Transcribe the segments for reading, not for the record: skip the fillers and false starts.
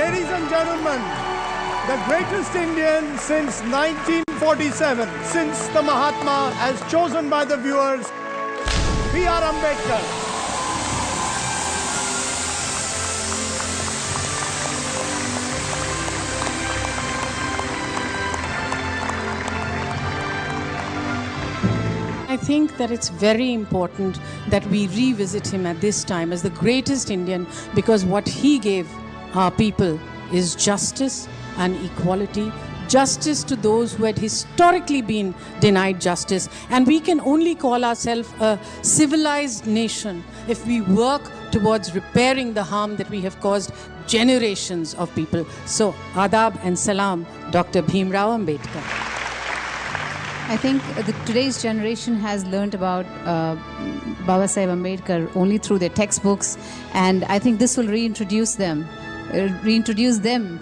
Ladies and gentlemen, the greatest Indian since 1947, since the Mahatma as chosen by the viewers, B.R. Ambedkar. I think that it's very important that we revisit him at this time as the greatest Indian, because what he gave our people is justice and equality, justice to those who had historically been denied justice. And we can only call ourselves a civilized nation if we work towards repairing the harm that we have caused generations of people. So, Adab and Salam, Dr. Bhimrao Ambedkar. I think today's generation has learnt about Baba Saheb Ambedkar only through their textbooks, and I think this will reintroduce them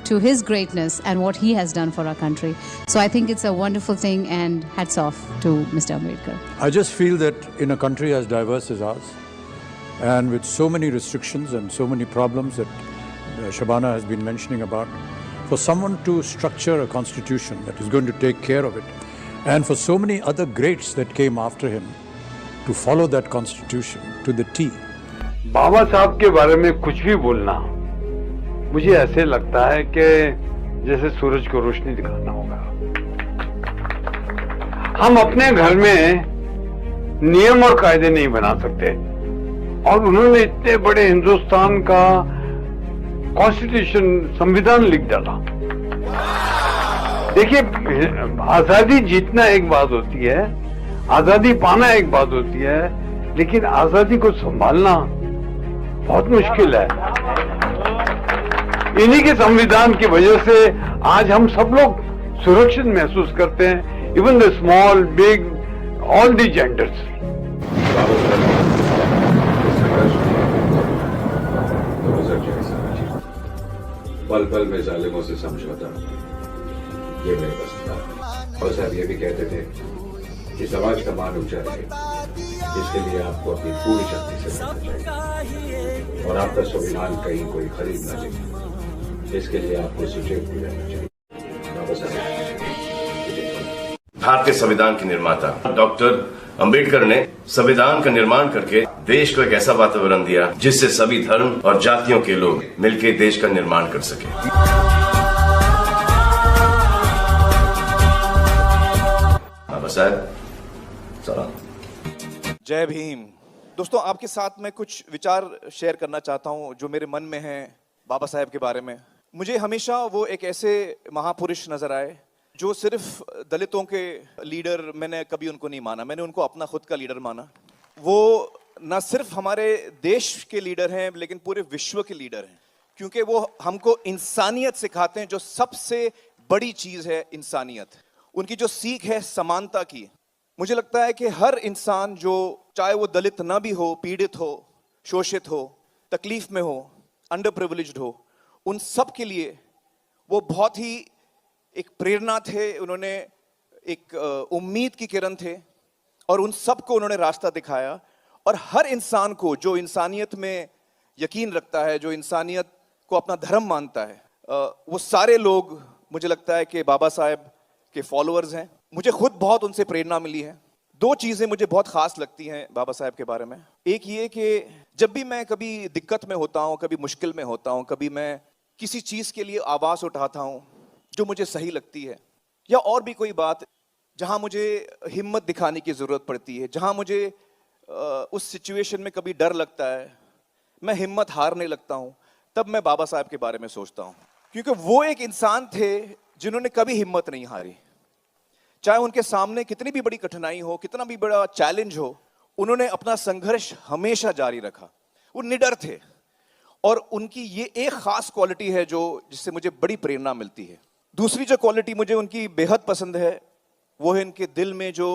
to his greatness and what he has done for our country. So I think it's a wonderful thing, and hats off to Mr. Ambedkar. I just feel that in a country as diverse as ours, and with so many restrictions and so many problems that Shabana has been mentioning about, for someone to structure a constitution that is going to take care of it, and for so many other greats that came after him to follow that constitution to the T. बाबा साहब के बारे में कुछ भी बोलना मुझे ऐसे लगता है कि जैसे सूरज को रोशनी दिखाना होगा। हम अपने घर में नियम और कायदे नहीं बना सकते, और उन्होंने इतने बड़े हिंदुस्तान का कॉन्स्टिट्यूशन, संविधान लिख डाला। देखिए, आजादी जीतना एक बात होती है, आजादी पाना एक बात होती है, लेकिन आजादी को संभालना बहुत मुश्किल है। इन्हीं के संविधान की वजह से आज हम सब लोग सुरक्षित महसूस करते हैं, even the small, big, all the genders. पल पल में जालिमों से समझौता, ये मेरे पसंद था। और साहब ये भी कहते थे कि समाज का मान ऊंचा रहे, इसके लिए आपको अपनी पूरी शक्ति से लड़ना चाहिए, और आपका स्वाभिमान कहीं कोई खरीद न ले, इसके लिए आपको सुचेत भी रहना चाहिए। बाबा साहब, भारतीय संविधान के निर्माता डॉक्टर अंबेडकर ने संविधान का निर्माण करके देश को एक ऐसा वातावरण दिया जिससे सभी धर्म और जातियों के लोग मिलकर देश का निर्माण कर सके। जय भीम। दोस्तों, आपके साथ मैं कुछ विचार शेयर करना चाहता हूं जो मेरे मन में हैं बाबा साहेब के बारे में। मुझे हमेशा वो एक ऐसे महापुरुष नजर आए जो सिर्फ दलितों के लीडर, मैंने कभी उनको नहीं माना, मैंने उनको अपना खुद का लीडर माना। वो न सिर्फ हमारे देश के लीडर हैं लेकिन पूरे विश्व के लीडर हैं, क्योंकि वो हमको इंसानियत सिखाते हैं, जो सबसे बड़ी चीज है इंसानियत। उनकी जो सीख है समानता की। मुझे लगता है कि हर इंसान, जो चाहे वो दलित ना भी हो, पीड़ित हो, शोषित हो, तकलीफ में हो, अंडर प्रिविलेज्ड हो, उन सब के लिए वो बहुत ही एक प्रेरणा थे। उन्होंने एक उम्मीद की किरण थे, और उन सबको उन्होंने रास्ता दिखाया। और हर इंसान को जो इंसानियत में यकीन रखता है, जो इंसानियत को अपना धर्म मानता है, वो सारे लोग मुझे लगता है कि बाबा साहेब के फॉलोअर्स हैं। मुझे खुद बहुत उनसे प्रेरणा मिली है। दो चीजें मुझे बहुत खास लगती हैं बाबा साहेब के बारे में। एक ये कि जब भी मैं कभी दिक्कत में होता हूँ, कभी मुश्किल में होता हूँ, कभी मैं किसी चीज के लिए आवाज उठाता हूँ जो मुझे सही लगती है, या और भी कोई बात जहां मुझे हिम्मत दिखाने की जरूरत पड़ती है, जहां मुझे उस सिचुएशन में कभी डर लगता है, मैं हिम्मत हारने लगता हूं, तब मैं बाबा साहब के बारे में सोचता हूं। क्योंकि वो एक इंसान थे जिन्होंने कभी हिम्मत नहीं हारी। चाहे उनके सामने कितनी भी बड़ी कठिनाई हो, कितना भी बड़ा चैलेंज हो, उन्होंने अपना संघर्ष हमेशा जारी रखा। वो निडर थे, और उनकी ये एक खास क्वालिटी है जो जिससे मुझे बड़ी प्रेरणा मिलती है। दूसरी जो क्वालिटी मुझे उनकी बेहद पसंद है, वो है इनके दिल में जो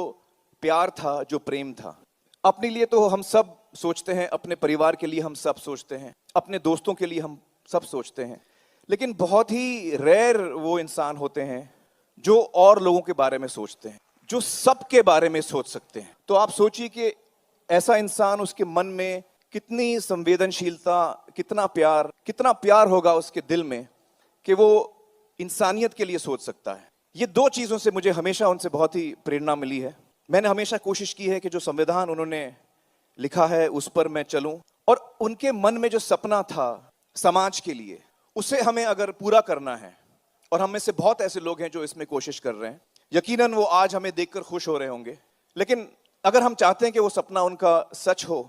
प्यार था, जो प्रेम था। अपने लिए तो हम सब सोचते हैं, अपने परिवार के लिए हम सब सोचते हैं, अपने दोस्तों के लिए हम सब सोचते हैं, लेकिन बहुत ही रेयर वो इंसान होते हैं जो और लोगों के बारे में सोचते हैं, जो सबके बारे में सोच सकते हैं। तो आप सोचिए कि ऐसा इंसान, उसके मन में कितनी संवेदनशीलता, कितना प्यार होगा उसके दिल में, कि वो इंसानियत के लिए सोच सकता है। ये दो चीज़ों से मुझे हमेशा उनसे बहुत ही प्रेरणा मिली है। मैंने हमेशा कोशिश की है कि जो संविधान उन्होंने लिखा है उस पर मैं चलूं, और उनके मन में जो सपना था समाज के लिए, उसे हमें अगर पूरा करना है, और हम में से बहुत ऐसे लोग हैं जो इसमें कोशिश कर रहे हैं, यकीनन वो आज हमें देखकर खुश हो रहे होंगे, लेकिन अगर हम चाहते हैं कि वो सपना उनका सच हो,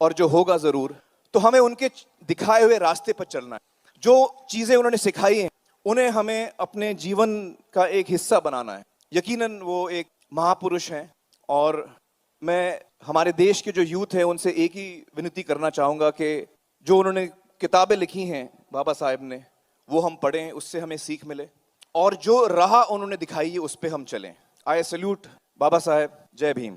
और जो होगा ज़रूर, तो हमें उनके दिखाए हुए रास्ते पर चलना है। जो चीज़ें उन्होंने सिखाई हैं उन्हें हमें अपने जीवन का एक हिस्सा बनाना है। यकीनन वो एक महापुरुष हैं, और मैं हमारे देश के जो यूथ है उनसे एक ही विनती करना चाहूँगा कि जो उन्होंने किताबें लिखी हैं बाबा साहेब ने, वो हम पढ़ें, उससे हमें सीख मिले, और जो राह उन्होंने दिखाई है उस पर हम चलें। आई सैल्यूट बाबा साहेब। जय भीम।